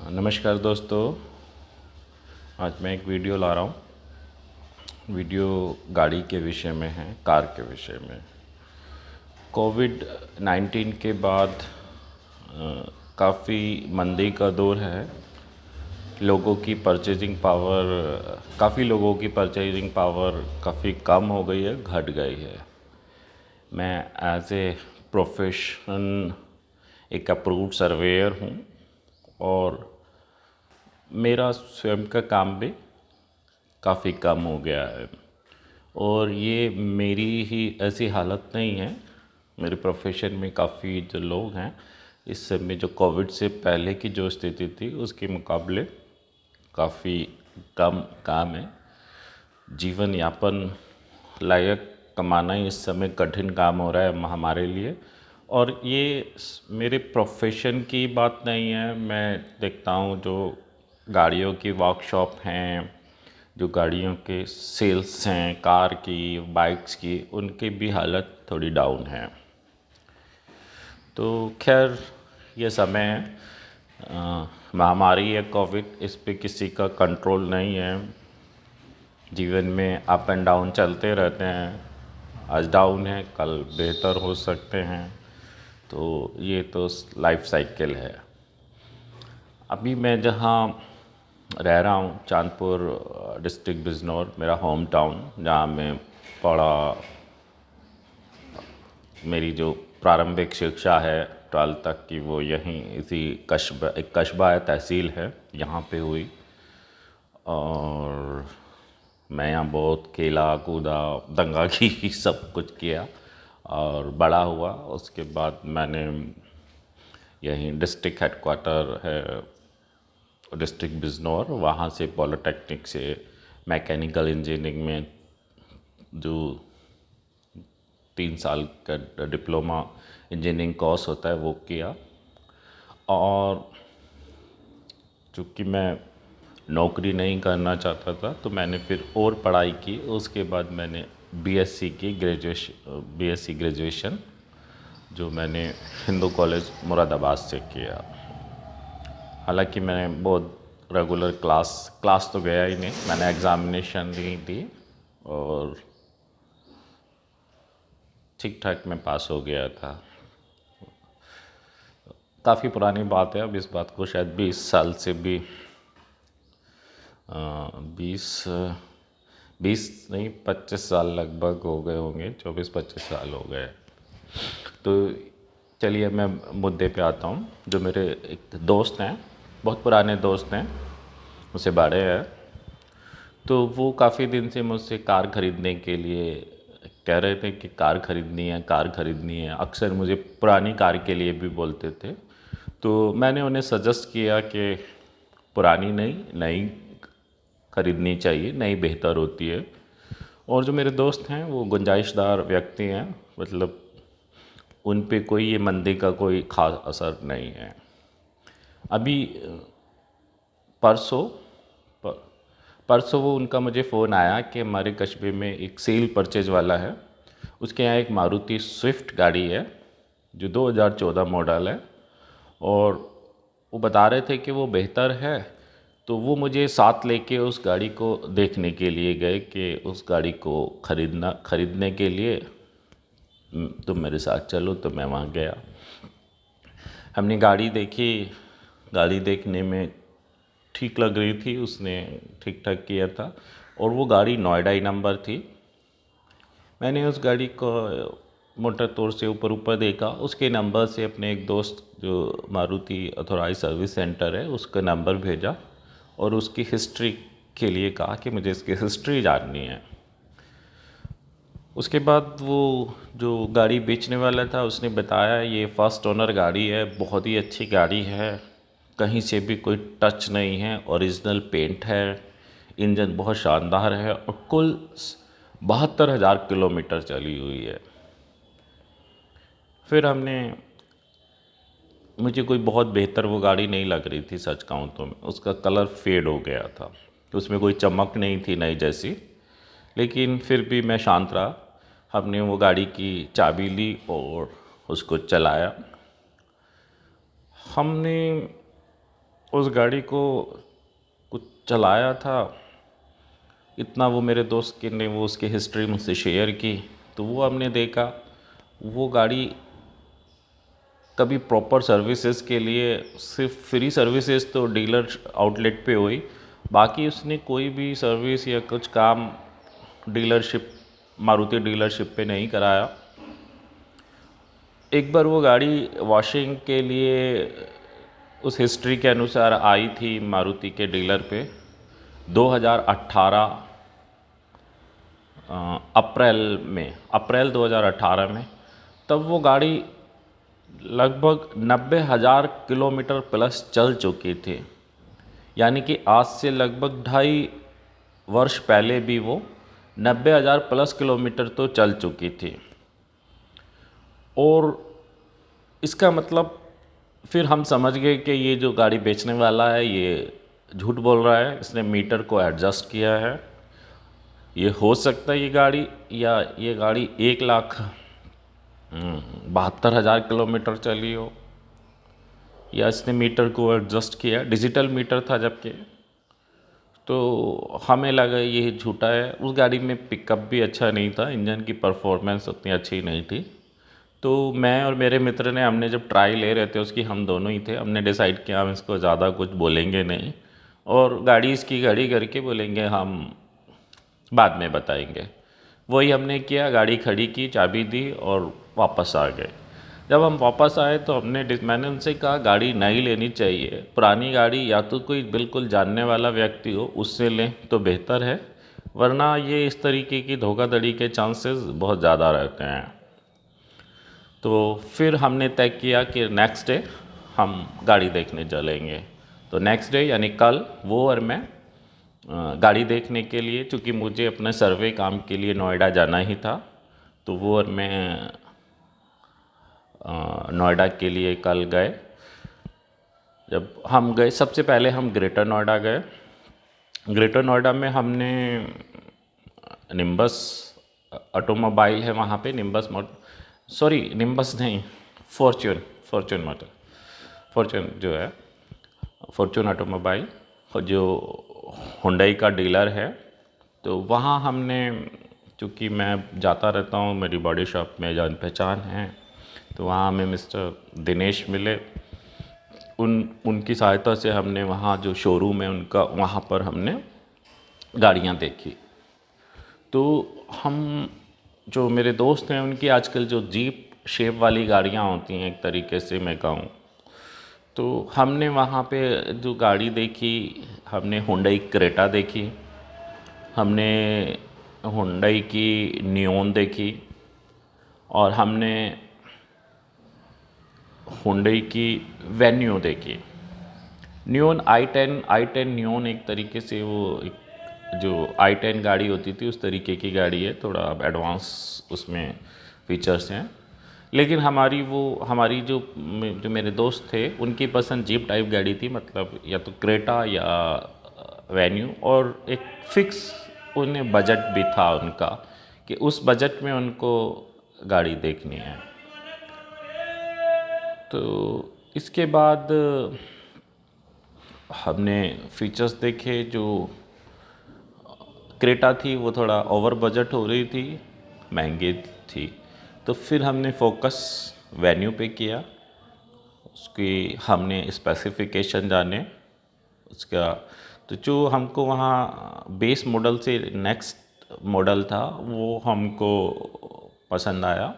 नमस्कार दोस्तों। आज मैं एक वीडियो ला रहा हूँ। वीडियो गाड़ी के विषय में है, कार के विषय में। कोविड-19 के बाद काफ़ी मंदी का दौर है। काफ़ी लोगों की परचेजिंग पावर काफ़ी कम हो गई है, घट गई है। मैं एज ए प्रोफेशन एक अप्रूव्ड सर्वेयर हूँ और मेरा स्वयं का काम भी काफ़ी कम हो गया है। और ये मेरी ही ऐसी हालत नहीं है, मेरे प्रोफेशन में काफ़ी जो लोग हैं इस समय जो कोविड से पहले की जो स्थिति थी उसके मुकाबले काफ़ी कम काम है। जीवन यापन लायक कमाना इस समय कठिन काम हो रहा है हमारे लिए। और ये मेरे प्रोफेशन की बात नहीं है। मैं देखता हूँ जो गाड़ियों की वर्कशॉप हैं, जो गाड़ियों के सेल्स हैं, कार की, बाइक्स की, उनकी भी हालत थोड़ी डाउन है। तो खैर ये समय है, महामारी है कोविड, इस पे किसी का कंट्रोल नहीं है। जीवन में अप एंड डाउन चलते रहते हैं। आज डाउन है, कल बेहतर हो सकते हैं। तो ये तो लाइफ साइकिल है। अभी मैं जहाँ रह रहा हूँ, चांदपुर डिस्ट्रिक्ट बिजनौर मेरा होम टाउन, जहाँ मैं पढ़ा। मेरी जो प्रारंभिक शिक्षा है 12th तक की वो यहीं इसी एक कस्बा है, तहसील है, यहाँ पे हुई। और मैं यहाँ बहुत खेला कूदा, दंगा की सब कुछ किया और बड़ा हुआ। उसके बाद मैंने यहीं डिस्ट्रिक्ट हेडक्वार्टर है डिस्ट्रिक्ट बिजनौर, वहाँ से पॉलिटेक्निक से मैकेनिकल इंजीनियरिंग में जो 3 साल का डिप्लोमा इंजीनियरिंग कोर्स होता है वो किया। और चूँकि मैं नौकरी नहीं करना चाहता था तो मैंने फिर और पढ़ाई की। उसके बाद मैंने बीएससी ग्रेजुएशन जो मैंने हिंदू कॉलेज मुरादाबाद से किया। हालांकि मैंने बहुत रेगुलर क्लास तो गया ही नहीं, मैंने एग्ज़ामिनेशन नहीं दी और ठीक ठाक मैं पास हो गया था। काफ़ी पुरानी बात है, अब इस बात को शायद 20 साल से भी 20 नहीं 25 साल लगभग हो गए होंगे, 24-25 साल हो गए। तो चलिए मैं मुद्दे पे आता हूँ। जो मेरे एक दोस्त हैं, बहुत पुराने दोस्त हैं, मुझसे बड़े हैं, तो वो काफ़ी दिन से मुझसे कार ख़रीदने के लिए कह रहे थे कि कार ख़रीदनी है। अक्सर मुझे पुरानी कार के लिए भी बोलते थे। तो मैंने उन्हें सजेस्ट किया कि पुरानी नहीं, नई ख़रीदनी चाहिए, नई बेहतर होती है। और जो मेरे दोस्त हैं वो गुंजाइशदार व्यक्ति हैं, मतलब उन पे कोई ये मंदी का कोई ख़ास असर नहीं है। अभी परसों परसों वो उनका मुझे फ़ोन आया कि हमारे कस्बे में एक सेल परचेज वाला है, उसके यहाँ एक मारुति स्विफ्ट गाड़ी है जो 2014 मॉडल है और वो बता रहे थे कि वो बेहतर है। तो वो मुझे साथ लेके उस गाड़ी को देखने के लिए गए कि उस गाड़ी को ख़रीदने के लिए तुम मेरे साथ चलो। तो मैं वहाँ गया, हमने गाड़ी देखी। गाड़ी देखने में ठीक लग रही थी, उसने ठीक ठाक किया था और वो गाड़ी नोएडा ही नंबर थी। मैंने उस गाड़ी को मोटर तौर से ऊपर ऊपर देखा, उसके नंबर से अपने एक दोस्त जो मारुति ऑथोराइज सर्विस सेंटर है उसका नंबर भेजा और उसकी हिस्ट्री के लिए कहा कि मुझे इसकी हिस्ट्री जाननी है। उसके बाद वो जो गाड़ी बेचने वाला था उसने बताया ये फर्स्ट ओनर गाड़ी है, बहुत ही अच्छी गाड़ी है, कहीं से भी कोई टच नहीं है, ओरिजिनल पेंट है, इंजन बहुत शानदार है और कुल 72,000 किलोमीटर चली हुई है। फिर मुझे कोई बहुत बेहतर वो गाड़ी नहीं लग रही थी, सच कहूँ तो उसका कलर फेड हो गया था, उसमें कोई चमक नहीं थी नई जैसी। लेकिन फिर भी मैं शांत रहा। हमने वो गाड़ी की चाबी ली और उसको चलाया। हमने उस गाड़ी को कुछ चलाया था इतना, वो मेरे दोस्त के ने वो उसकी हिस्ट्री मुझसे शेयर की, तो वो हमने देखा वो गाड़ी कभी प्रॉपर सर्विसेज के लिए, सिर्फ फ्री सर्विसेज तो डीलर आउटलेट पे हुई, बाकी उसने कोई भी सर्विस या कुछ काम डीलरशिप, मारुति डीलरशिप पे नहीं कराया। एक बार वो गाड़ी वॉशिंग के लिए उस हिस्ट्री के अनुसार आई थी मारुति के डीलर पे 2018 अप्रैल 2018 में। तब वो गाड़ी लगभग 90,000 किलोमीटर प्लस चल चुकी थी, यानी कि आज से लगभग 2.5 वर्ष पहले भी वो 90,000 प्लस किलोमीटर तो चल चुकी थी। और इसका मतलब फिर हम समझ गए कि ये जो गाड़ी बेचने वाला है ये झूठ बोल रहा है, इसने मीटर को एडजस्ट किया है। ये हो सकता है ये गाड़ी 1,72,000 किलोमीटर चली हो, या इसने मीटर को एडजस्ट किया, डिजिटल मीटर था जबकि। तो हमें लगा ये झूठा है। उस गाड़ी में पिकअप भी अच्छा नहीं था, इंजन की परफॉर्मेंस उतनी अच्छी नहीं थी। तो मैं और मेरे मित्र ने, हमने जब ट्राई ले रहे थे उसकी, हम दोनों ही थे, हमने डिसाइड किया हम इसको ज़्यादा कुछ बोलेंगे नहीं और गाड़ी इसकी गाड़ी करके बोलेंगे हम बाद में बताएंगे। वही हमने किया, गाड़ी खड़ी की, चाबी दी और वापस आ गए। जब हम वापस आए तो मैंने उनसे कहा गाड़ी नई लेनी चाहिए, पुरानी गाड़ी या तो कोई बिल्कुल जानने वाला व्यक्ति हो उससे लें तो बेहतर है, वरना ये इस तरीके की धोखाधड़ी के चांसेस बहुत ज़्यादा रहते हैं। तो फिर हमने तय किया कि नेक्स्ट डे हम गाड़ी देखने चलेंगे। तो नेक्स्ट डे यानी कल वो और मैं गाड़ी देखने के लिए, चूँकि मुझे अपने सर्वे काम के लिए नोएडा जाना ही था, तो वो और मैं नोएडा के लिए कल गए। जब हम गए, सबसे पहले हम ग्रेटर नोएडा गए। ग्रेटर नोएडा में हमने निम्बस ऑटोमोबाइल है वहाँ पे, निम्बस नहीं, फॉर्च्यून मोटर, फॉर्च्यून जो है, फॉर्च्यून ऑटोमोबाइल जो हुंडई का डीलर है, तो वहाँ हमने, चूँकि मैं जाता रहता हूँ, मेरी बॉडी शॉप में जान पहचान है, तो वहाँ हमें मिस्टर दिनेश मिले। उनकी सहायता से हमने वहाँ जो शोरूम है उनका, वहाँ पर हमने गाड़ियाँ देखी। तो हम, जो मेरे दोस्त हैं, उनकी आजकल जो जीप शेप वाली गाड़ियाँ होती हैं, एक तरीके से मैं कहूँ, तो हमने वहाँ पे जो गाड़ी देखी, हमने हुंडई क्रेटा देखी, हमने हुंडई की नियोन देखी, और हमने हुंडई की वेन्यू देखी। नियोन आई10 नियोन एक तरीके से वो जो आई10 गाड़ी होती थी उस तरीके की गाड़ी है, थोड़ा अब एडवांस उसमें फीचर्स हैं। लेकिन हमारी जो मेरे दोस्त थे उनकी पसंद जीप टाइप गाड़ी थी, मतलब या तो क्रेटा या वेन्यू, और एक फिक्स उन्हें बजट भी था उनका कि उस बजट में उनको गाड़ी देखनी है। तो इसके बाद हमने फीचर्स देखे। जो क्रेटा थी वो थोड़ा ओवर बजट हो रही थी, महंगी थी, तो फिर हमने फोकस वेन्यू पे किया। उसकी हमने स्पेसिफिकेशन जाने उसका, तो जो हमको वहाँ बेस मॉडल से नेक्स्ट मॉडल था वो हमको पसंद आया,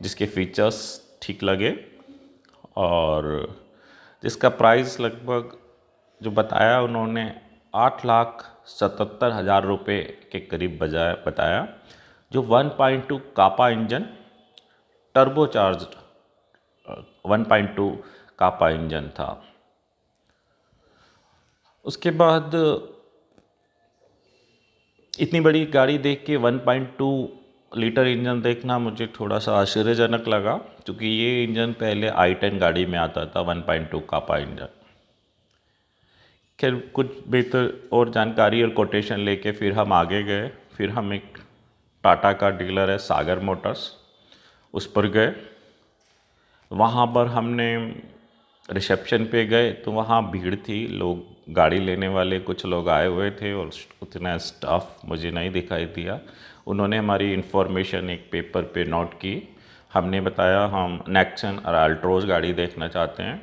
जिसके फीचर्स ठीक लगे, और जिसका प्राइस लगभग जो बताया उन्होंने 8,77,000 रुपये के करीब बताया, जो 1.2 कापा इंजन, टर्बो चार्ज 1.2 कापा इंजन था। उसके बाद इतनी बड़ी गाड़ी देख के 1.2 लीटर इंजन देखना मुझे थोड़ा सा आश्चर्यजनक लगा, क्योंकि ये इंजन पहले i10 गाड़ी में आता था, 1.2 कापा इंजन। खैर कुछ बेहतर और जानकारी और कोटेशन लेके फिर हम आगे गए। फिर हम एक टाटा का डीलर है सागर मोटर्स, उस पर गए। वहाँ पर हमने रिसेप्शन पे गए तो वहाँ भीड़ थी, लोग गाड़ी लेने वाले कुछ लोग आए हुए थे और उतना स्टाफ मुझे नहीं दिखाई दिया। उन्होंने हमारी इन्फॉर्मेशन एक पेपर पे नोट की। हमने बताया हम नेक्सन और अल्ट्रोज गाड़ी देखना चाहते हैं।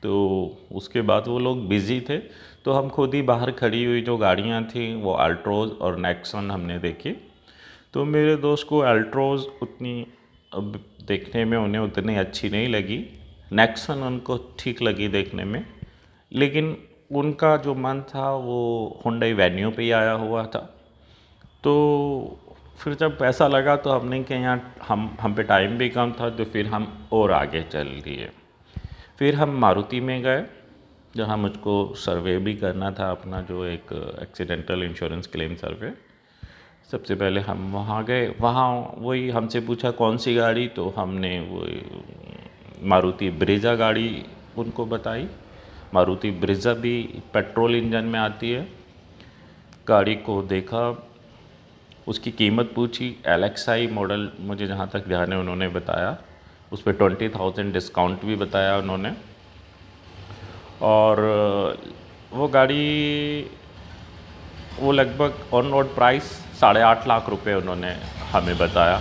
तो उसके बाद वो लोग बिज़ी थे, तो हम खुद ही बाहर खड़ी हुई जो गाड़ियाँ थी वो अल्ट्रोज और नेक्सन हमने देखी। तो मेरे दोस्त को अल्ट्रोज उतनी अब देखने में उन्हें उतनी अच्छी नहीं लगी, नेक्सन उनको ठीक लगी देखने में, लेकिन उनका जो मन था वो हुंडई वेन्यू पे ही आया हुआ था। तो फिर जब ऐसा लगा तो हमने कि यहाँ हम पे टाइम भी कम था, तो फिर हम और आगे चल दिए। फिर हम मारुति में गए, जहाँ मुझको सर्वे भी करना था अपना, जो एक एक्सीडेंटल इंश्योरेंस क्लेम सर्वे। सबसे पहले हम वहाँ गए, वहाँ वही हमसे पूछा कौन सी गाड़ी, तो हमने वो मारुति ब्रेज़ा गाड़ी उनको बताई। मारुति ब्रेज़ा भी पेट्रोल इंजन में आती है। गाड़ी को देखा, उसकी कीमत पूछी। LXi मॉडल मुझे जहाँ तक ध्यान है उन्होंने बताया, उस पर 20,000 डिस्काउंट भी बताया उन्होंने। और वो गाड़ी वो लगभग ऑन रोड प्राइस 8.5 लाख रुपए उन्होंने हमें बताया।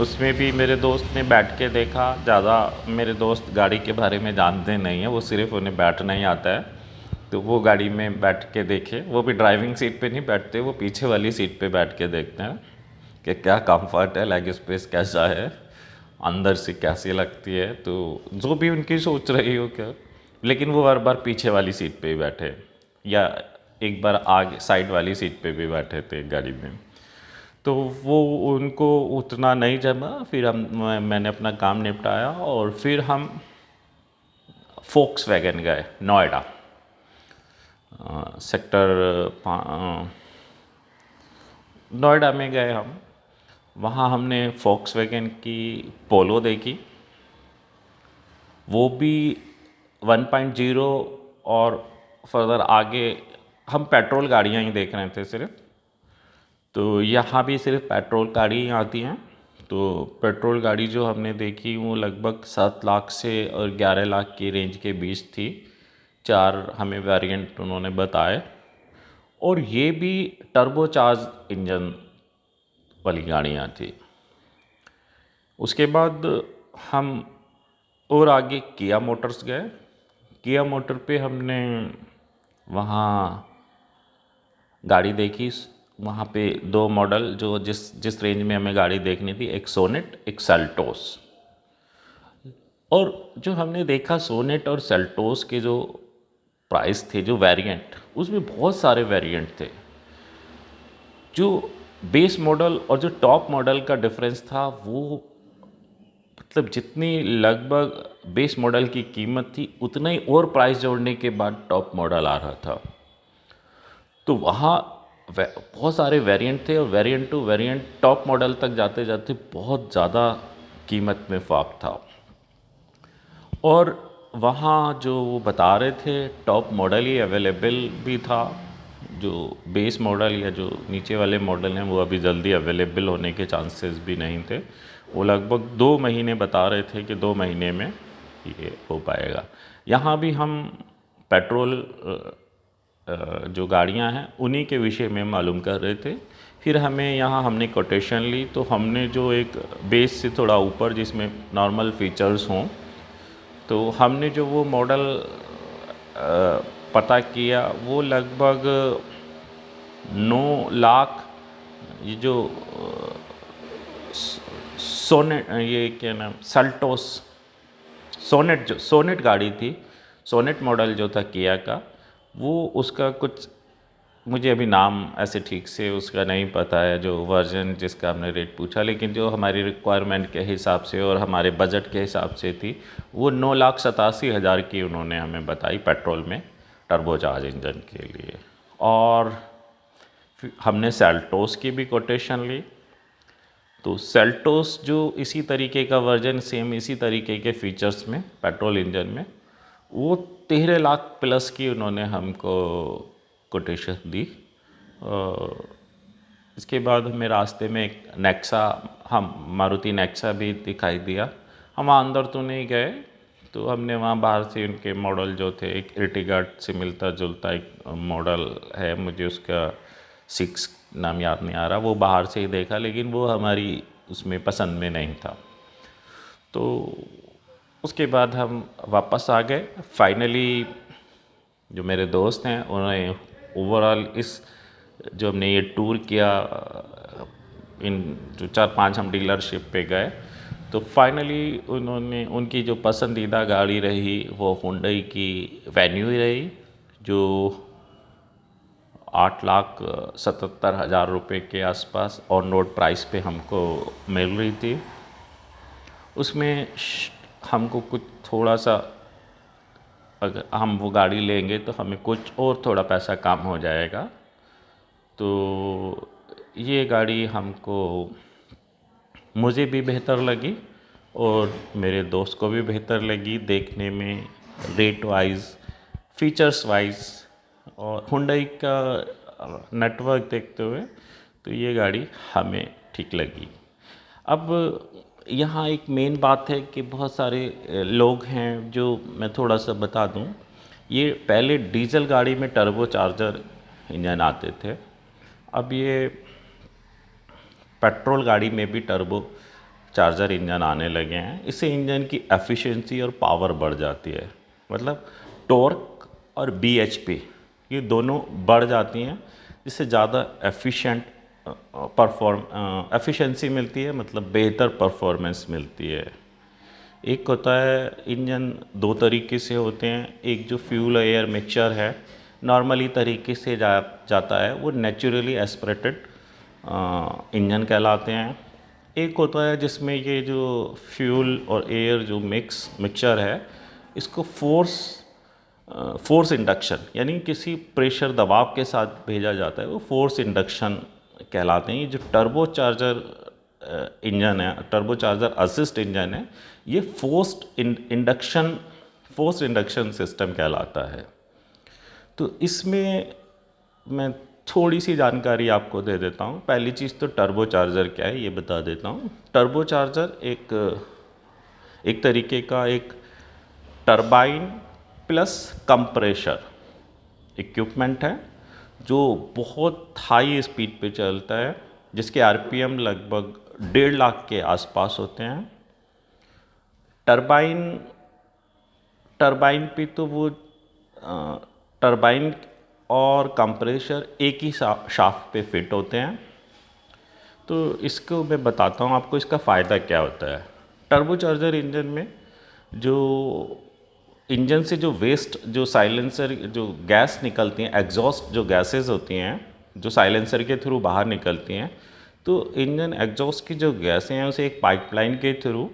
उसमें भी मेरे दोस्त ने बैठ के देखा। ज़्यादा मेरे दोस्त गाड़ी के बारे में जानते नहीं हैं, वो सिर्फ उन्हें बैठना ही आता है। तो वो गाड़ी में बैठ के देखे, वो भी ड्राइविंग सीट पे नहीं बैठते, वो पीछे वाली सीट पे बैठ के देखते हैं कि क्या कंफर्ट है, लेग स्पेस कैसा है, अंदर से कैसी लगती है। तो जो भी उनकी सोच रही हो क्या, लेकिन वो हर बार पीछे वाली सीट पे ही बैठे, या एक बार आगे साइड वाली सीट पे भी बैठे थे गाड़ी में। तो वो उनको उतना नहीं जमा। फिर मैंने अपना काम निपटाया और फिर हम फोक्सवैगन गए नोएडा, सेक्टर नोएडा में गए हम। वहाँ हमने फोक्सवैगन की पोलो देखी, वो भी 1.0। और फर्दर आगे हम पेट्रोल गाड़ियाँ ही देख रहे थे सिर्फ। तो यहाँ भी सिर्फ पेट्रोल गाड़ी ही आती हैं। तो पेट्रोल गाड़ी जो हमने देखी वो लगभग 7 लाख से और 11 लाख की रेंज के बीच थी। 4 हमें वेरिएंट उन्होंने बताए, और ये भी टर्बोचार्ज इंजन वाली गाड़ियाँ थी। उसके बाद हम और आगे किया मोटर्स गए। किया मोटर पे हमने वहाँ गाड़ी देखी। वहाँ पे 2 मॉडल जो जिस जिस रेंज में हमें गाड़ी देखनी थी, एक सोनेट, एक सेल्टोस। और जो हमने देखा सोनेट और सेल्टोस के जो प्राइस थे, जो वेरिएंट, उसमें बहुत सारे वेरिएंट थे। जो बेस मॉडल और जो टॉप मॉडल का डिफरेंस था, वो मतलब जितनी लगभग बेस मॉडल की कीमत थी, उतना ही और प्राइस जोड़ने के बाद टॉप मॉडल आ रहा था। तो वहाँ बहुत सारे वेरिएंट थे, और variant two variant top model तक जाते जाते बहुत ज़्यादा कीमत में फ़र्क था। और वहाँ जो वो बता रहे थे टॉप मॉडल ही अवेलेबल भी था। जो बेस मॉडल या जो नीचे वाले मॉडल हैं वो अभी जल्दी अवेलेबल होने के चांसेस भी नहीं थे। वो लगभग 2 महीने बता रहे थे कि 2 महीने में ये हो पाएगा। यहाँ भी हम पेट्रोल जो गाड़ियाँ हैं उन्हीं के विषय में मालूम कर रहे थे। फिर हमें यहाँ हमने कोटेशन ली, तो हमने जो एक बेस से थोड़ा ऊपर जिसमें नॉर्मल फीचर्स हों, तो हमने जो वो मॉडल पता किया, वो लगभग 9 लाख, ये जो सोनेट, ये क्या नाम, सेल्टोस सोनेट, जो सोनेट गाड़ी थी, सोनेट मॉडल जो था किया का, वो उसका कुछ मुझे अभी नाम ऐसे ठीक से उसका नहीं पता है, जो वर्जन जिसका हमने रेट पूछा, लेकिन जो हमारी रिक्वायरमेंट के हिसाब से और हमारे बजट के हिसाब से थी, वो 9,87,000 की उन्होंने हमें बताई पेट्रोल में, टर्बोचार्ज इंजन के लिए। और फिर हमने सेल्टोस की भी कोटेशन ली। तो सेल्टोस जो इसी तरीके का वर्जन, सेम इसी तरीके के फीचर्स में पेट्रोल इंजन में, वो 13 लाख प्लस की उन्होंने हमको कोटेशन दी। इसके बाद हमें रास्ते में एक नेक्सा, हम मारुति नेक्सा भी दिखाई दिया। हम अंदर तो नहीं गए, तो हमने वहाँ बाहर से उनके मॉडल जो थे, एक एर्टिगा से मिलता जुलता एक मॉडल है, मुझे उसका 6 नाम याद नहीं आ रहा, वो बाहर से ही देखा, लेकिन वो हमारी उसमें पसंद में नहीं था। तो उसके बाद हम वापस आ गए। फाइनली जो मेरे दोस्त हैं उन्होंने ओवरऑल इस जो हमने ये टूर किया, इन जो 4-5 हम डीलरशिप पे गए, तो फाइनली उन्होंने उनकी जो पसंदीदा गाड़ी रही वो हुंडई की वेन्यू ही रही, जो 8,77,000 रुपये के आसपास ऑन रोड प्राइस पे हमको मिल रही थी। उसमें हमको कुछ थोड़ा सा, अगर हम वो गाड़ी लेंगे तो हमें कुछ और थोड़ा पैसा कम हो जाएगा। तो ये गाड़ी हमको, मुझे भी बेहतर लगी और मेरे दोस्त को भी बेहतर लगी देखने में, रेट वाइज, फीचर्स वाइज और हुंडई का नेटवर्क देखते हुए, तो ये गाड़ी हमें ठीक लगी। अब यहाँ एक मेन बात है कि बहुत सारे लोग हैं, जो मैं थोड़ा सा बता दूं, ये पहले डीजल गाड़ी में टर्बो चार्जर इंजन आते थे, अब ये पेट्रोल गाड़ी में भी टर्बो चार्जर इंजन आने लगे हैं। इससे इंजन की एफिशिएंसी और पावर बढ़ जाती है, मतलब टॉर्क और बीएचपी ये दोनों बढ़ जाती हैं, जिससे ज़्यादा एफिशिएंसी मिलती है, मतलब बेहतर परफॉर्मेंस मिलती है। एक होता है, इंजन दो तरीके से होते हैं, एक जो फ्यूल एयर मिक्सचर है नॉर्मली तरीके से जाता है, वो नेचुरली एस्पिरेटेड इंजन कहलाते हैं। एक होता है जिसमें ये जो फ्यूल और एयर जो मिक्सचर है, इसको फोर्स इंडक्शन, यानी किसी प्रेशर दबाव के साथ भेजा जाता है, वो फोर्स इंडक्शन कहलाते हैं। ये जो टर्बो चार्जर इंजन है, टर्बो चार्जर असिस्ट इंजन है, ये फोर्स इंडक्शन सिस्टम कहलाता है। तो इसमें मैं थोड़ी सी जानकारी आपको दे देता हूँ। पहली चीज़ तो टर्बो चार्जर क्या है ये बता देता हूँ। टर्बो चार्जर एक तरीके का एक टरबाइन प्लस कंप्रेशर इक्विपमेंट है, जो बहुत हाई स्पीड पे चलता है, जिसके आरपीएम लगभग 1.5 लाख के आसपास होते हैं। टरबाइन पे तो वो टरबाइन और कंप्रेसर एक ही शाफ्ट पे फिट होते हैं। तो इसको मैं बताता हूँ आपको, इसका फ़ायदा क्या होता है। टर्बो चार्जर इंजन में जो इंजन से जो वेस्ट, जो साइलेंसर, जो गैस निकलती हैं, एग्जॉस्ट जो गैसेस होती हैं, जो साइलेंसर के थ्रू बाहर निकलती हैं, तो इंजन एग्जॉस्ट की जो गैसें हैं उसे एक पाइपलाइन के थ्रू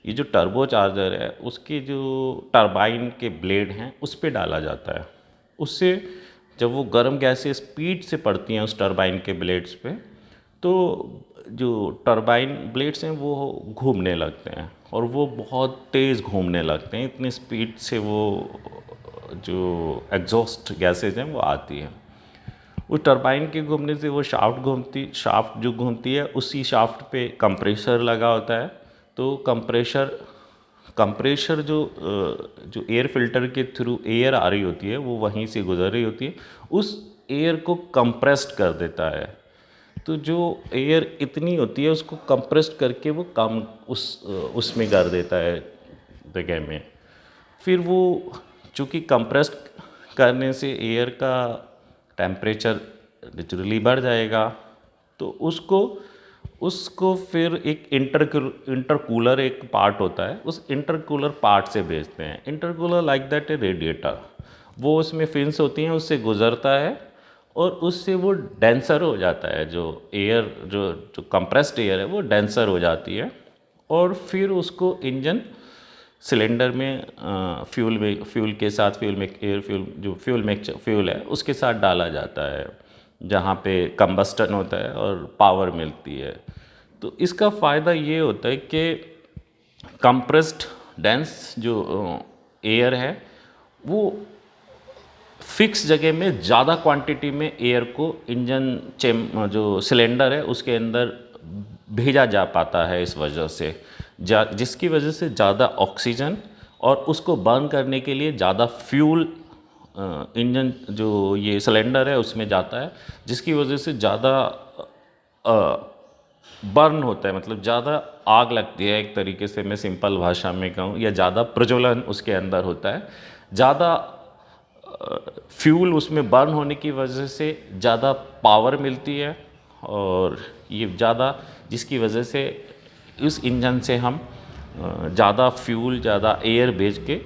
ये जो टर्बो चार्जर है उसकी जो टरबाइन के ब्लेड हैं उस पे डाला जाता है। उससे जब वो गर्म गैसें स्पीड से पड़ती हैं उस टरबाइन के ब्लेड्स पे, तो जो टरबाइन ब्लेड्स हैं वो घूमने लगते हैं और वो बहुत तेज़ घूमने लगते हैं, इतनी स्पीड से वो जो एग्जॉस्ट गैसेज हैं वो आती हैं। उस टरबाइन के घूमने से वो शाफ्ट जो घूमती है, उसी शाफ्ट पे कंप्रेसर लगा होता है। तो कंप्रेसर जो एयर फिल्टर के थ्रू एयर आ रही होती है वो वहीं से गुजर रही होती है, उस एयर को कंप्रेस्ड कर देता है। तो जो एयर इतनी होती है उसको कंप्रेस्ड करके वो कम उसमें कर देता है जगह में। फिर वो चूँकि कंप्रेस्ड करने से एयर का टेम्परेचर नेचुरली बढ़ जाएगा, तो उसको फिर एक इंटरकूलर एक पार्ट होता है, उस इंटरकूलर पार्ट से भेजते हैं। Intercooler like that A radiator, वो उसमें फिन्स होती हैं, उससे गुजरता है और उससे वो डेंसर हो जाता है। जो एयर जो कंप्रेस्ड एयर है वो डेंसर हो जाती है और फिर उसको इंजन सिलेंडर में फ्यूल के साथ फ्यूल है उसके साथ डाला जाता है, जहाँ पे कंबस्टन होता है और पावर मिलती है। तो इसका फ़ायदा ये होता है कि कंप्रेस्ड डेंस जो एयर है वो फिक्स जगह में ज़्यादा क्वांटिटी में एयर को इंजन जो सिलेंडर है उसके अंदर भेजा जा पाता है, इस वजह से जिसकी वजह से ज़्यादा ऑक्सीजन और उसको बर्न करने के लिए ज़्यादा फ्यूल इंजन जो ये सिलेंडर है उसमें जाता है, जिसकी वजह से ज़्यादा बर्न होता है, मतलब ज़्यादा आग लगती है, एक तरीके से मैं सिंपल भाषा में कहूँ, या ज़्यादा प्रज्वलन उसके अंदर होता है। ज़्यादा फ्यूल उसमें बर्न होने की वजह से ज़्यादा पावर मिलती है, और ये ज़्यादा, जिसकी वजह से इस इंजन से हम ज़्यादा फ्यूल, ज़्यादा एयर भेज के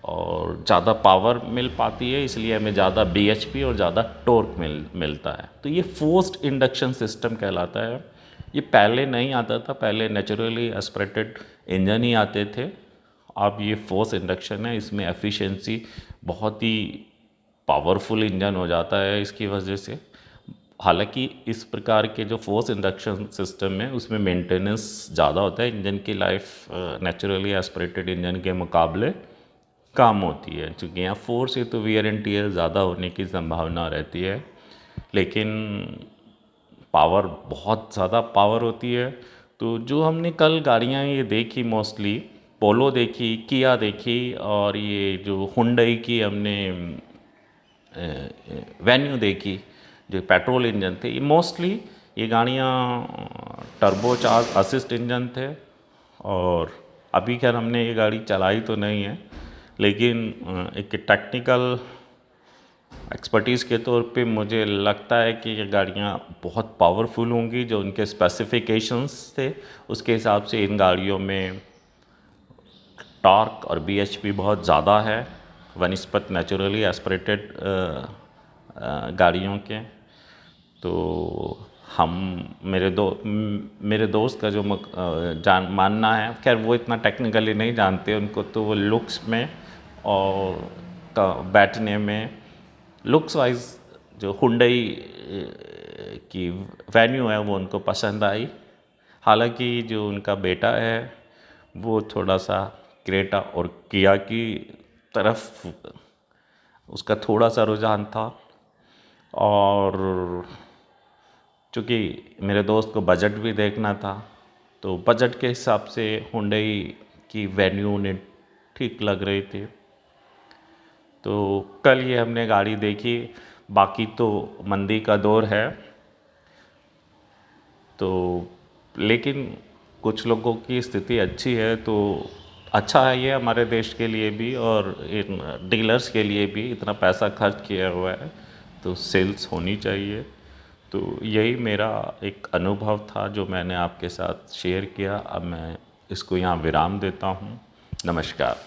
और ज़्यादा पावर मिल पाती है, इसलिए हमें ज़्यादा बीएचपी और ज़्यादा टॉर्क मिलता है। तो ये फोर्स्ड इंडक्शन सिस्टम कहलाता है। ये पहले नहीं आता था, पहले नेचुरली एस्पिरेटेड इंजन ही आते थे। अब ये फोर्स इंडक्शन है, इसमें एफिशिएंसी बहुत ही पावरफुल इंजन हो जाता है इसकी वजह से। हालांकि इस प्रकार के जो फोर्स इंडक्शन सिस्टम है उसमें मेंटेनेंस ज़्यादा होता है, इंजन की लाइफ नेचुरली एस्पिरेटेड इंजन के मुकाबले कम होती है, क्योंकि यहाँ फोर्स है तो वियर एंड टियर ज़्यादा होने की संभावना रहती है, लेकिन पावर, बहुत ज़्यादा पावर होती है। तो जो हमने कल गाड़ियाँ ये देखी, मोस्टली पोलो देखी, किया देखी, और ये जो हुंडई की हमने वेन्यू देखी जो पेट्रोल इंजन थे, ये मोस्टली ये गाड़ियाँ टर्बो चार्ज असिस्ट इंजन थे। और अभी खैर हमने ये गाड़ी चलाई तो नहीं है, लेकिन एक टेक्निकल एक्सपर्टीज़ के तौर पे मुझे लगता है कि ये गाड़ियाँ बहुत पावरफुल होंगी। जो उनके स्पेसिफिकेशंस थे उसके हिसाब से इन गाड़ियों में टॉर्क और बीएचपी बहुत ज़्यादा है वनिस्पत नेचुरली एस्पिरेटेड गाड़ियों के। तो हम मेरे दोस्त का जो मानना है, खैर वो इतना टेक्निकली नहीं जानते, उनको तो वो लुक्स में और बैठने में, लुक्स वाइज जो हुंडई की वेन्यू है वो उनको पसंद आई। हालांकि जो उनका बेटा है वो थोड़ा सा क्रेटा और किया की तरफ उसका थोड़ा सा रुझान था। और चूँकि मेरे दोस्त को बजट भी देखना था, तो बजट के हिसाब से हुंडई की वेन्यू उन्हें ठीक लग रही थी। तो कल ये हमने गाड़ी देखी। बाकी तो मंदी का दौर है, तो लेकिन कुछ लोगों की स्थिति अच्छी है, तो अच्छा है ये हमारे देश के लिए भी और इन डीलर्स के लिए भी। इतना पैसा खर्च किया हुआ है तो सेल्स होनी चाहिए। तो यही मेरा एक अनुभव था जो मैंने आपके साथ शेयर किया। अब मैं इसको यहाँ विराम देता हूँ। नमस्कार।